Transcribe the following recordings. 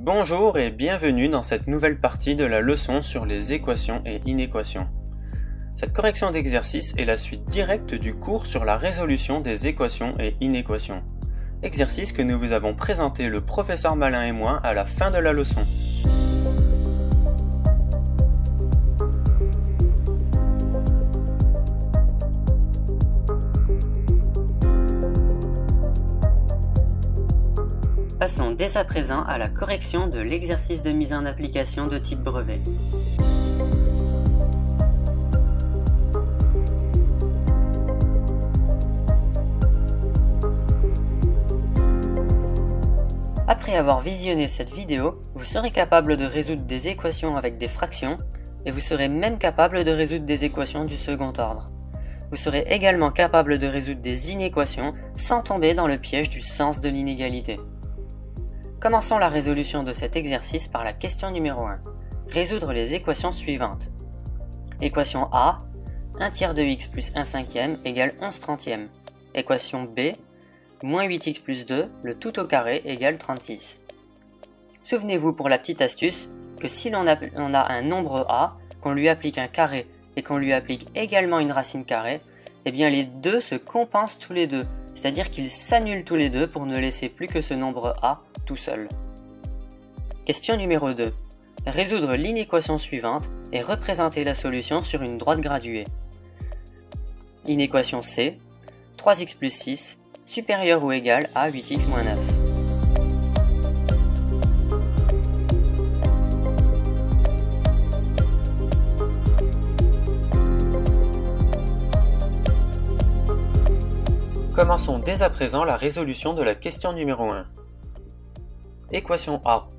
Bonjour et bienvenue dans cette nouvelle partie de la leçon sur les équations et inéquations. Cette correction d'exercice est la suite directe du cours sur la résolution des équations et inéquations. Exercice que nous vous avons présenté le professeur Malin et moi à la fin de la leçon. Passons dès à présent à la correction de l'exercice de mise en application de type brevet. Après avoir visionné cette vidéo, vous serez capable de résoudre des équations avec des fractions et vous serez même capable de résoudre des équations du second ordre. Vous serez également capable de résoudre des inéquations sans tomber dans le piège du sens de l'inégalité. Commençons la résolution de cet exercice par la question numéro 1. Résoudre les équations suivantes. Équation A, 1 tiers de x plus 1 cinquième égale 11 trentièmes. Équation B, moins 8x plus 2, le tout au carré égale 36. Souvenez-vous pour la petite astuce que si l'on a un nombre A, qu'on lui applique un carré et qu'on lui applique également une racine carrée, eh bien les deux se compensent tous les deux, c'est-à-dire qu'ils s'annulent tous les deux pour ne laisser plus que ce nombre A tout seul. Question numéro 2. Résoudre l'inéquation suivante et représenter la solution sur une droite graduée. Inéquation C, 3x plus 6, supérieur ou égal à 8x moins 9. Commençons dès à présent la résolution de la question numéro 1. Équation A.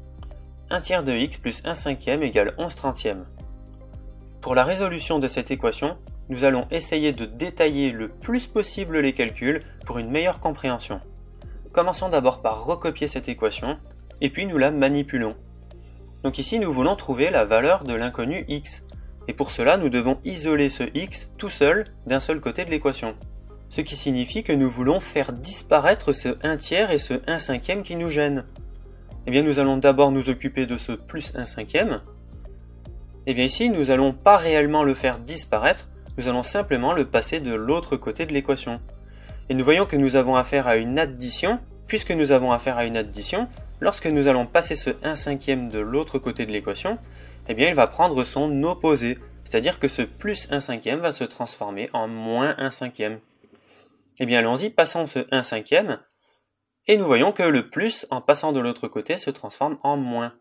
1 tiers de x plus 1 cinquième égale 11 trentièmes. Pour la résolution de cette équation, nous allons essayer de détailler le plus possible les calculs pour une meilleure compréhension. Commençons d'abord par recopier cette équation, et puis nous la manipulons. Donc ici nous voulons trouver la valeur de l'inconnu x, et pour cela nous devons isoler ce x tout seul d'un seul côté de l'équation. Ce qui signifie que nous voulons faire disparaître ce 1 tiers et ce 1 cinquième qui nous gênent. Eh bien nous allons d'abord nous occuper de ce plus 1 cinquième. Eh bien ici nous n'allons pas réellement le faire disparaître, nous allons simplement le passer de l'autre côté de l'équation. Et nous voyons que nous avons affaire à une addition. Puisque nous avons affaire à une addition, lorsque nous allons passer ce 1 cinquième de l'autre côté de l'équation, eh bien il va prendre son opposé, c'est-à-dire que ce plus 1 cinquième va se transformer en moins 1 cinquième. Eh bien allons-y, passons ce 1 cinquième, et nous voyons que le plus, en passant de l'autre côté, se transforme en moins.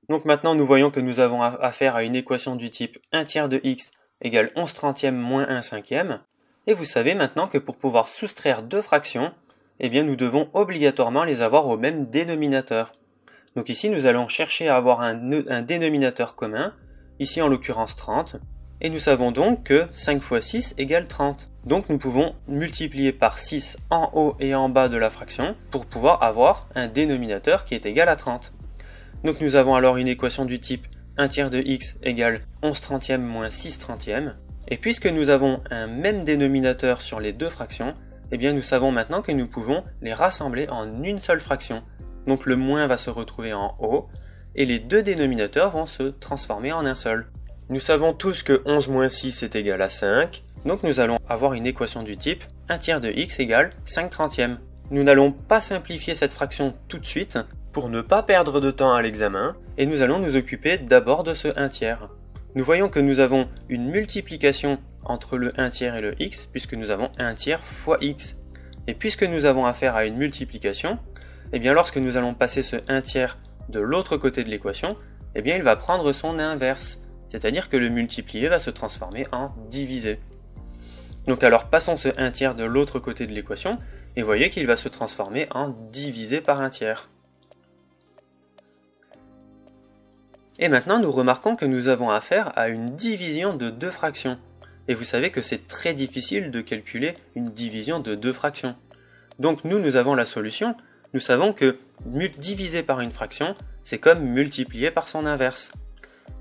Donc maintenant nous voyons que nous avons affaire à une équation du type 1 tiers de x égale 11 trentièmes moins 1 cinquième, et vous savez maintenant que pour pouvoir soustraire deux fractions, eh bien nous devons obligatoirement les avoir au même dénominateur. Donc ici nous allons chercher à avoir un dénominateur commun, ici en l'occurrence 30, et nous savons donc que 5 fois 6 égale 30. Donc nous pouvons multiplier par 6 en haut et en bas de la fraction pour pouvoir avoir un dénominateur qui est égal à 30. Donc nous avons alors une équation du type 1 tiers de x égale 11 trentièmes moins 6 trentièmes. Et puisque nous avons un même dénominateur sur les deux fractions, eh bien nous savons maintenant que nous pouvons les rassembler en une seule fraction. Donc le moins va se retrouver en haut et les deux dénominateurs vont se transformer en un seul. Nous savons tous que 11 moins 6 est égal à 5, donc nous allons avoir une équation du type 1 tiers de x égale 5 trentièmes. Nous n'allons pas simplifier cette fraction tout de suite pour ne pas perdre de temps à l'examen, et nous allons nous occuper d'abord de ce 1 tiers. Nous voyons que nous avons une multiplication entre le 1 tiers et le x, puisque nous avons 1 tiers fois x. Et puisque nous avons affaire à une multiplication, eh bien lorsque nous allons passer ce 1 tiers de l'autre côté de l'équation, eh bien il va prendre son inverse. C'est-à-dire que le multiplié va se transformer en divisé. Donc alors passons ce 1 tiers de l'autre côté de l'équation, et voyez qu'il va se transformer en divisé par 1 tiers. Et maintenant nous remarquons que nous avons affaire à une division de deux fractions. Et vous savez que c'est très difficile de calculer une division de deux fractions. Donc nous avons la solution, nous savons que diviser par une fraction, c'est comme multiplier par son inverse.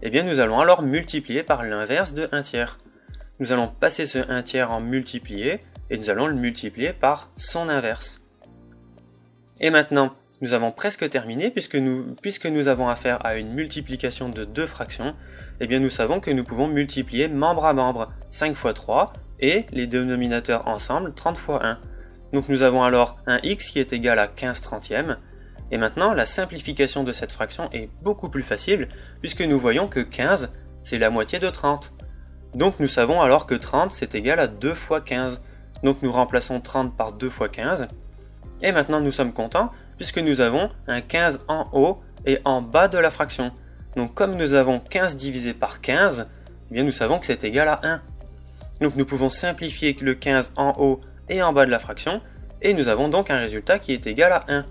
Eh bien nous allons alors multiplier par l'inverse de 1 tiers. Nous allons passer ce 1 tiers en multiplié, et nous allons le multiplier par son inverse. Et maintenant, nous avons presque terminé puisque nous avons affaire à une multiplication de deux fractions. Eh bien nous savons que nous pouvons multiplier membre à membre 5 fois 3 et les dénominateurs ensemble 30 fois 1. Donc nous avons alors un x qui est égal à 15 trentièmes. Et maintenant la simplification de cette fraction est beaucoup plus facile puisque nous voyons que 15 c'est la moitié de 30. Donc nous savons alors que 30 c'est égal à 2 fois 15. Donc nous remplaçons 30 par 2 fois 15. Et maintenant nous sommes contents puisque nous avons un 15 en haut et en bas de la fraction. Donc comme nous avons 15 divisé par 15, eh bien nous savons que c'est égal à 1. Donc nous pouvons simplifier le 15 en haut et en bas de la fraction, et nous avons donc un résultat qui est égal à 1.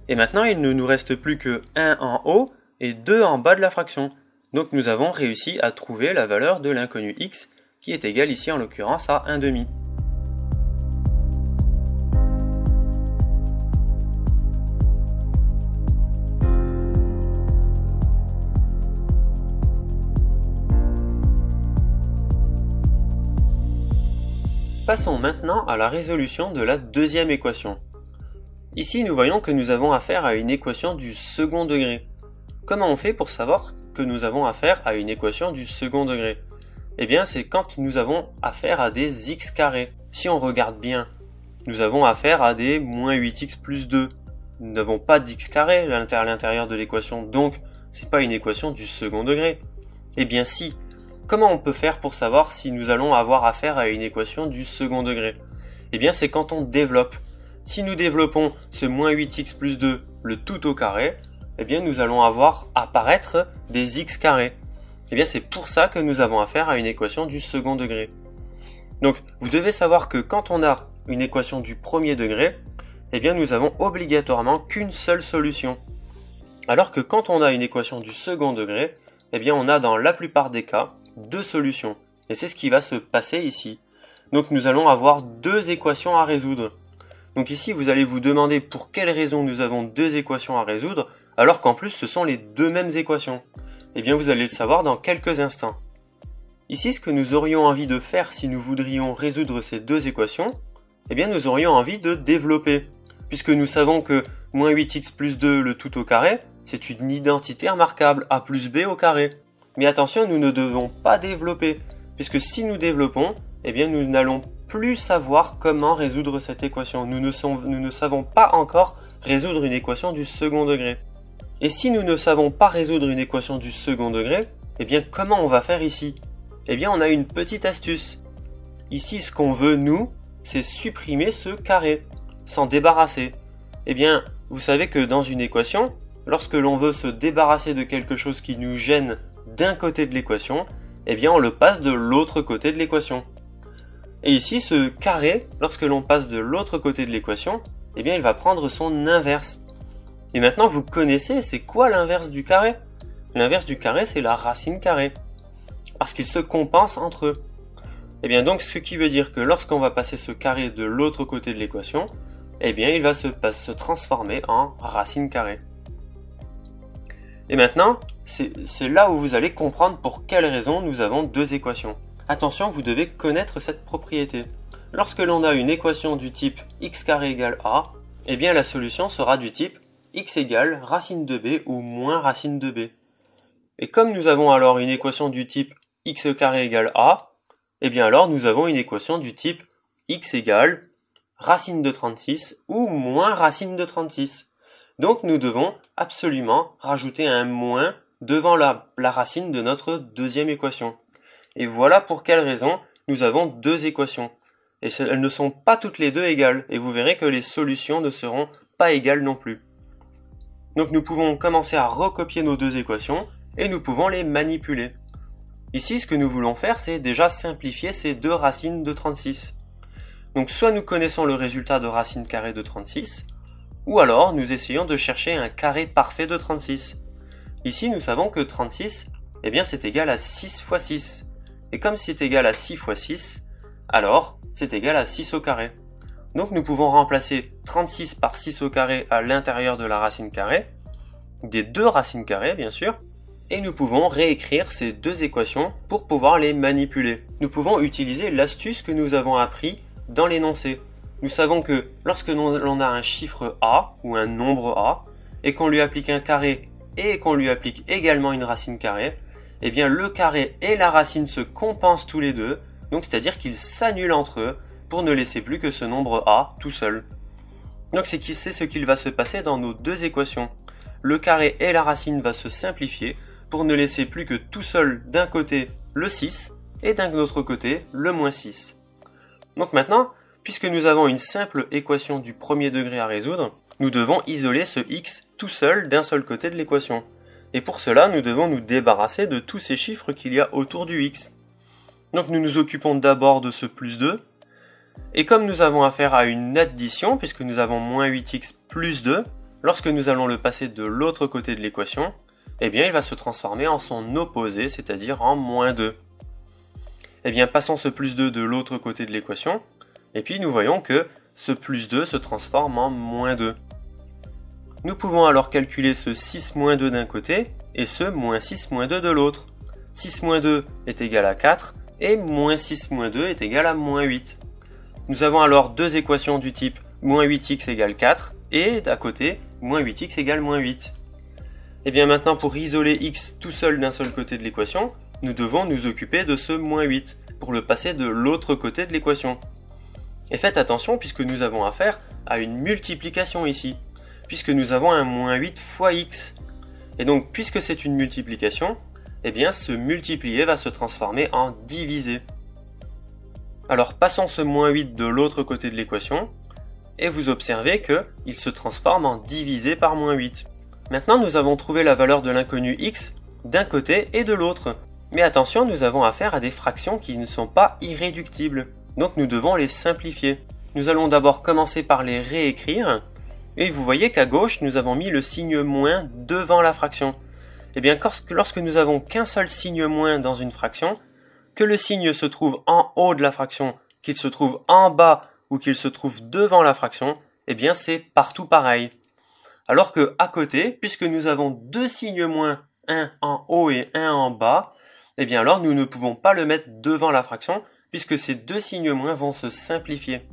Et maintenant il ne nous reste plus que 1 en haut et 2 en bas de la fraction. Donc nous avons réussi à trouver la valeur de l'inconnu x, qui est égal ici en l'occurrence à 1/2. Passons maintenant à la résolution de la deuxième équation. Ici, nous voyons que nous avons affaire à une équation du second degré. Comment on fait pour savoir que nous avons affaire à une équation du second degré? Eh bien, c'est quand nous avons affaire à des x carrés. Si on regarde bien, nous avons affaire à des moins 8x plus 2. Nous n'avons pas d'x carré à l'intérieur de l'équation, donc c'est pas une équation du second degré. Eh bien si. Comment on peut faire pour savoir si nous allons avoir affaire à une équation du second degré? Eh bien c'est quand on développe. Si nous développons ce moins 8x plus 2, le tout au carré, eh bien nous allons avoir apparaître des x carrés. Eh bien c'est pour ça que nous avons affaire à une équation du second degré. Donc vous devez savoir que quand on a une équation du premier degré, eh bien nous avons obligatoirement qu'une seule solution. Alors que quand on a une équation du second degré, eh bien on a dans la plupart des cas deux solutions. Et c'est ce qui va se passer ici. Donc nous allons avoir deux équations à résoudre. Donc ici vous allez vous demander pour quelle raison nous avons deux équations à résoudre, alors qu'en plus ce sont les deux mêmes équations. Eh bien vous allez le savoir dans quelques instants. Ici ce que nous aurions envie de faire si nous voudrions résoudre ces deux équations, eh bien nous aurions envie de développer. Puisque nous savons que moins 8x plus 2 le tout au carré, c'est une identité remarquable, a plus b au carré. Mais attention, nous ne devons pas développer, puisque si nous développons, eh bien nous n'allons plus savoir comment résoudre cette équation. Nous ne savons pas encore résoudre une équation du second degré. Et si nous ne savons pas résoudre une équation du second degré, eh bien comment on va faire ici? Eh bien on a une petite astuce. Ici ce qu'on veut nous, c'est supprimer ce carré, s'en débarrasser. Eh bien vous savez que dans une équation, lorsque l'on veut se débarrasser de quelque chose qui nous gêne d'un côté de l'équation, eh bien on le passe de l'autre côté de l'équation. Et ici, ce carré, lorsque l'on passe de l'autre côté de l'équation, eh bien il va prendre son inverse. Et maintenant vous connaissez, c'est quoi l'inverse du carré? L'inverse du carré, c'est la racine carrée. Parce qu'ils se compensent entre eux. Et bien donc, ce qui veut dire que lorsqu'on va passer ce carré de l'autre côté de l'équation, eh bien il va se transformer en racine carrée. Et maintenant, c'est là où vous allez comprendre pour quelle raison nous avons deux équations. Attention, vous devez connaître cette propriété. Lorsque l'on a une équation du type x carré égale a, eh bien la solution sera du type x égale racine de b ou moins racine de b. Et comme nous avons alors une équation du type x carré égale a, eh bien alors nous avons une équation du type x égale racine de 36 ou moins racine de 36. Donc nous devons absolument rajouter un moins devant la racine de notre deuxième équation. Et voilà pour quelle raison nous avons deux équations. Et elles ne sont pas toutes les deux égales, et vous verrez que les solutions ne seront pas égales non plus. Donc nous pouvons commencer à recopier nos deux équations, et nous pouvons les manipuler. Ici, ce que nous voulons faire, c'est déjà simplifier ces deux racines de 36. Donc soit nous connaissons le résultat de racine carrée de 36, ou alors nous essayons de chercher un carré parfait de 36. Ici, nous savons que 36, eh bien, c'est égal à 6 fois 6. Et comme c'est égal à 6 fois 6, alors c'est égal à 6 au carré. Donc nous pouvons remplacer 36 par 6 au carré à l'intérieur de la racine carrée, des deux racines carrées bien sûr, et nous pouvons réécrire ces deux équations pour pouvoir les manipuler. Nous pouvons utiliser l'astuce que nous avons appris dans l'énoncé. nous savons que lorsque l'on a un chiffre a, ou un nombre a, et qu'on lui applique un carré, et qu'on lui applique également une racine carrée, eh bien le carré et la racine se compensent tous les deux, donc c'est-à-dire qu'ils s'annulent entre eux, pour ne laisser plus que ce nombre a tout seul. Donc c'est ce qu'il va se passer dans nos deux équations. Le carré et la racine va se simplifier, pour ne laisser plus que tout seul d'un côté le 6, et d'un autre côté le moins 6. Donc maintenant, puisque nous avons une simple équation du premier degré à résoudre, nous devons isoler ce x tout seul d'un seul côté de l'équation. Et pour cela, nous devons nous débarrasser de tous ces chiffres qu'il y a autour du x. Donc nous nous occupons d'abord de ce plus 2. Et comme nous avons affaire à une addition, puisque nous avons moins 8x plus 2, lorsque nous allons le passer de l'autre côté de l'équation, eh bien il va se transformer en son opposé, c'est-à-dire en moins 2. Eh bien passons ce plus 2 de l'autre côté de l'équation, et puis nous voyons que ce plus 2 se transforme en moins 2. Nous pouvons alors calculer ce 6 moins 2 d'un côté, et ce moins 6 moins 2 de l'autre. 6 moins 2 est égal à 4, et moins 6 moins 2 est égal à moins 8. Nous avons alors deux équations du type moins 8x égale 4, et d'à côté, moins 8x égale moins 8. Et bien maintenant, pour isoler x tout seul d'un seul côté de l'équation, nous devons nous occuper de ce moins 8, pour le passer de l'autre côté de l'équation. Et faites attention, puisque nous avons affaire à une multiplication ici, puisque nous avons un moins 8 fois x. Et donc, puisque c'est une multiplication, eh bien ce multiplié va se transformer en divisé. Alors passons ce moins 8 de l'autre côté de l'équation, et vous observez qu'il se transforme en divisé par moins 8. Maintenant, nous avons trouvé la valeur de l'inconnu x d'un côté et de l'autre. Mais attention, nous avons affaire à des fractions qui ne sont pas irréductibles, donc nous devons les simplifier. Nous allons d'abord commencer par les réécrire, et vous voyez qu'à gauche, nous avons mis le signe moins devant la fraction. Et bien, lorsque nous avons qu'un seul signe moins dans une fraction, que le signe se trouve en haut de la fraction, qu'il se trouve en bas ou qu'il se trouve devant la fraction, eh bien c'est partout pareil. Alors que à côté, puisque nous avons deux signes moins, un en haut et un en bas, eh bien alors nous ne pouvons pas le mettre devant la fraction, puisque ces deux signes moins vont se simplifier.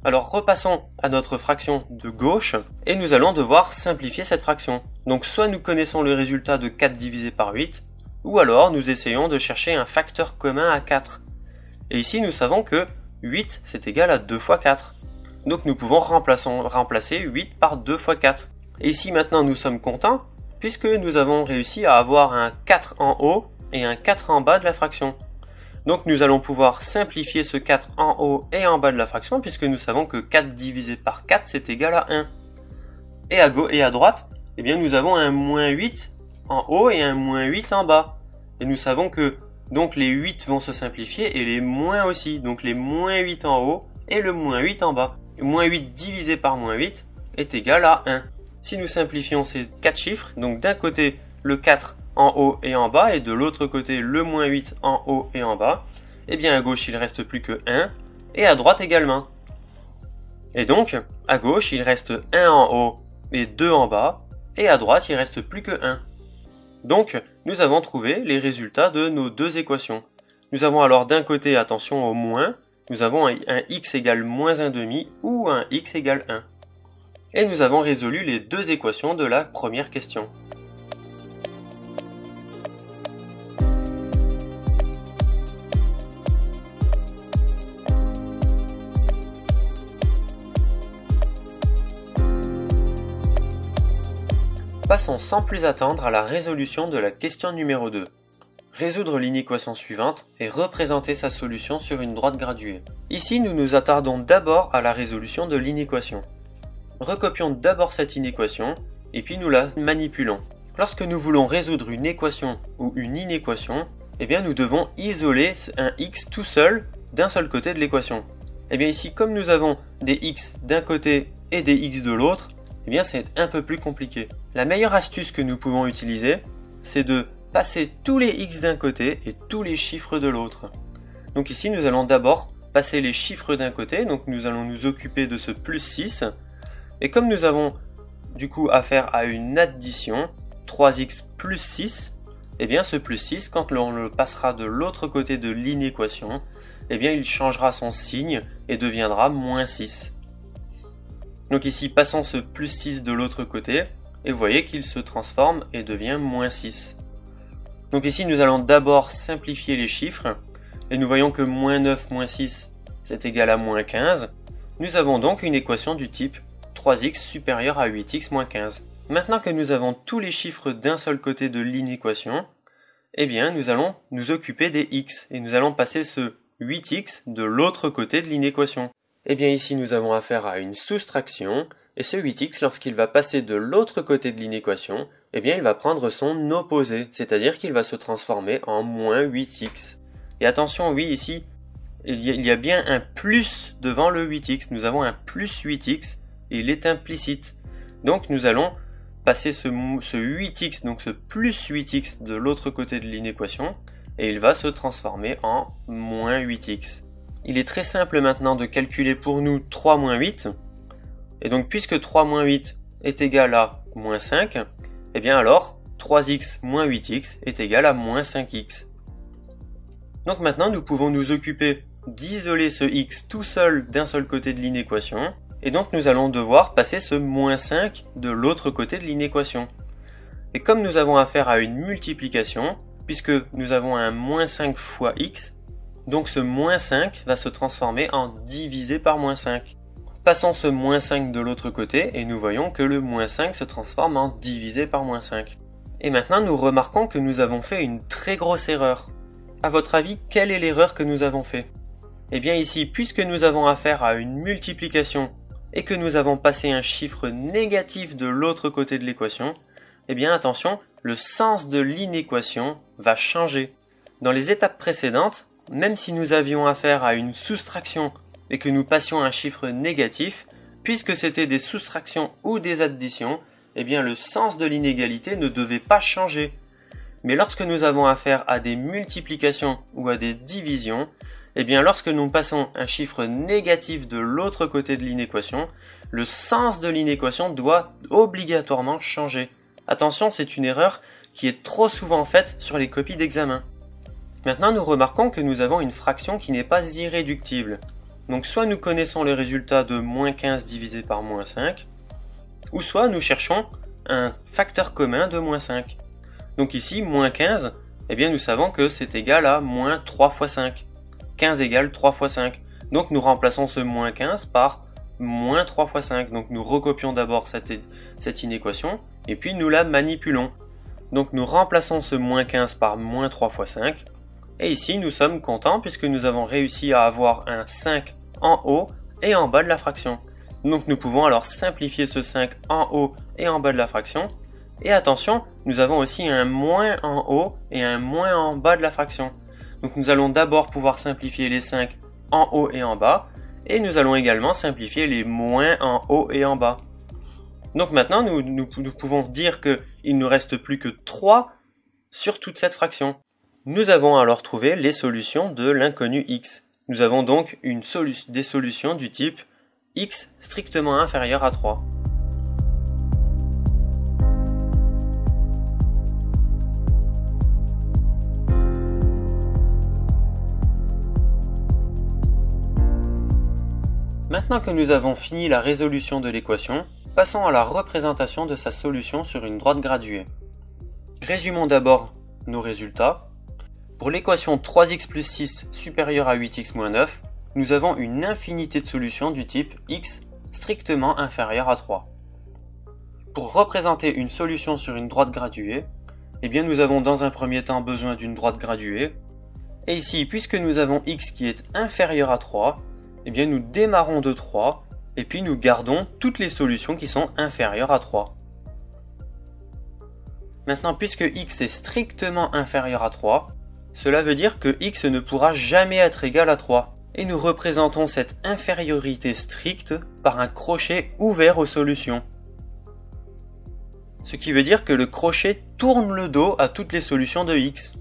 Alors repassons à notre fraction de gauche, et nous allons devoir simplifier cette fraction. Donc soit nous connaissons le résultat de 4 divisé par 8, ou alors nous essayons de chercher un facteur commun à 4. Et ici nous savons que 8 c'est égal à 2 fois 4. Donc nous pouvons remplacer 8 par 2 fois 4. Et ici maintenant nous sommes contents, puisque nous avons réussi à avoir un 4 en haut et un 4 en bas de la fraction. Donc nous allons pouvoir simplifier ce 4 en haut et en bas de la fraction, puisque nous savons que 4 divisé par 4 c'est égal à 1. Et à droite, eh bien, nous avons un moins 8 en haut et un moins 8 en bas. Et nous savons que donc les 8 vont se simplifier et les moins aussi. Donc les moins 8 en haut et le moins 8 en bas. Moins 8 divisé par moins 8 est égal à 1. Si nous simplifions ces 4 chiffres, donc d'un côté le 4 en haut et en bas, et de l'autre côté le moins 8 en haut et en bas, eh bien à gauche il ne reste plus que 1, et à droite également. Et donc, à gauche il reste 1 en haut et 2 en bas, et à droite il ne reste plus que 1. Donc, nous avons trouvé les résultats de nos deux équations. Nous avons alors d'un côté, attention au moins, nous avons un x égale moins 1/2 ou un x égale 1. Et nous avons résolu les deux équations de la première question. Passons sans plus attendre à la résolution de la question numéro 2. Résoudre l'inéquation suivante et représenter sa solution sur une droite graduée. Ici, nous nous attardons d'abord à la résolution de l'inéquation. Recopions d'abord cette inéquation et puis nous la manipulons. Lorsque nous voulons résoudre une équation ou une inéquation, eh bien nous devons isoler un x tout seul d'un seul côté de l'équation. Eh bien ici, comme nous avons des x d'un côté et des x de l'autre, eh bien c'est un peu plus compliqué. La meilleure astuce que nous pouvons utiliser, c'est de passer tous les x d'un côté et tous les chiffres de l'autre. Donc ici, nous allons d'abord passer les chiffres d'un côté, donc nous allons nous occuper de ce plus 6. Et comme nous avons du coup affaire à une addition, 3x plus 6, eh bien ce plus 6, quand on le passera de l'autre côté de l'inéquation, eh bien il changera son signe et deviendra moins 6. Donc ici, passons ce plus 6 de l'autre côté, et vous voyez qu'il se transforme et devient moins 6. Donc ici, nous allons d'abord simplifier les chiffres, et nous voyons que moins 9 moins 6, c'est égal à moins 15. Nous avons donc une équation du type 3x supérieur à 8x moins 15. Maintenant que nous avons tous les chiffres d'un seul côté de l'inéquation, eh bien nous allons nous occuper des x, et nous allons passer ce 8x de l'autre côté de l'inéquation. Eh bien ici nous avons affaire à une soustraction, et ce 8x, lorsqu'il va passer de l'autre côté de l'inéquation, eh bien il va prendre son opposé, c'est-à-dire qu'il va se transformer en moins 8x. Et attention, oui, ici, il y a bien un plus devant le 8x, nous avons un plus 8x, et il est implicite. Donc nous allons passer ce 8x, donc ce plus 8x de l'autre côté de l'inéquation, et il va se transformer en moins 8x. Il est très simple maintenant de calculer pour nous 3 moins 8, et donc puisque 3 moins 8 est égal à moins 5, eh bien alors 3x moins 8x est égal à moins 5x. Donc maintenant nous pouvons nous occuper d'isoler ce x tout seul d'un seul côté de l'inéquation, et donc nous allons devoir passer ce moins 5 de l'autre côté de l'inéquation. Et comme nous avons affaire à une multiplication, puisque nous avons un moins 5 fois x, donc ce moins 5 va se transformer en divisé par moins 5. Passons ce moins 5 de l'autre côté et nous voyons que le moins 5 se transforme en divisé par moins 5. Et maintenant nous remarquons que nous avons fait une très grosse erreur. À votre avis, quelle est l'erreur que nous avons fait? Eh bien ici, puisque nous avons affaire à une multiplication et que nous avons passé un chiffre négatif de l'autre côté de l'équation, eh bien attention, le sens de l'inéquation va changer. Dans les étapes précédentes, même si nous avions affaire à une soustraction et que nous passions un chiffre négatif, puisque c'était des soustractions ou des additions, eh bien le sens de l'inégalité ne devait pas changer. Mais lorsque nous avons affaire à des multiplications ou à des divisions, eh bien lorsque nous passons un chiffre négatif de l'autre côté de l'inéquation, le sens de l'inéquation doit obligatoirement changer. Attention, c'est une erreur qui est trop souvent faite sur les copies d'examen. Maintenant, nous remarquons que nous avons une fraction qui n'est pas irréductible. Donc soit nous connaissons le résultat de moins 15 divisé par moins 5, ou soit nous cherchons un facteur commun de moins 5. Donc ici, moins 15, eh bien nous savons que c'est égal à moins 3 fois 5. 15 égale 3 fois 5. Donc nous remplaçons ce moins 15 par moins 3 fois 5. Donc nous recopions d'abord cette inéquation, et puis nous la manipulons. Donc nous remplaçons ce moins 15 par moins 3 fois 5, et ici nous sommes contents puisque nous avons réussi à avoir un 5 en haut et en bas de la fraction. Donc nous pouvons alors simplifier ce 5 en haut et en bas de la fraction. Et attention, nous avons aussi un moins en haut et un moins en bas de la fraction. Donc nous allons d'abord pouvoir simplifier les 5 en haut et en bas, et nous allons également simplifier les moins en haut et en bas. Donc maintenant nous pouvons dire qu'il ne reste plus que 3 sur toute cette fraction. Nous avons alors trouvé les solutions de l'inconnu x. Nous avons donc des solutions du type x strictement inférieur à 3. Maintenant que nous avons fini la résolution de l'équation, passons à la représentation de sa solution sur une droite graduée. Résumons d'abord nos résultats. Pour l'équation 3x plus 6 supérieure à 8x moins 9, nous avons une infinité de solutions du type x strictement inférieur à 3. Pour représenter une solution sur une droite graduée, eh bien nous avons dans un premier temps besoin d'une droite graduée. Et ici, puisque nous avons x qui est inférieur à 3, eh bien nous démarrons de 3 et puis nous gardons toutes les solutions qui sont inférieures à 3. Maintenant, puisque x est strictement inférieur à 3, cela veut dire que x ne pourra jamais être égal à 3. Et nous représentons cette infériorité stricte par un crochet ouvert aux solutions. Ce qui veut dire que le crochet tourne le dos à toutes les solutions de x.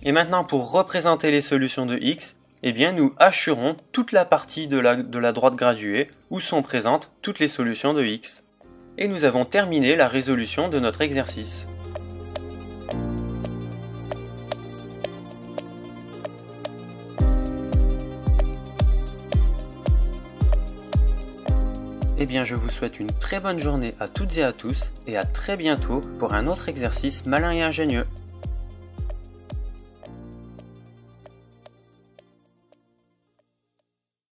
Et maintenant, pour représenter les solutions de x, eh bien nous hacherons toute la partie de la droite graduée où sont présentes toutes les solutions de x. Et nous avons terminé la résolution de notre exercice. Eh bien, je vous souhaite une très bonne journée à toutes et à tous, et à très bientôt pour un autre exercice malin et ingénieux.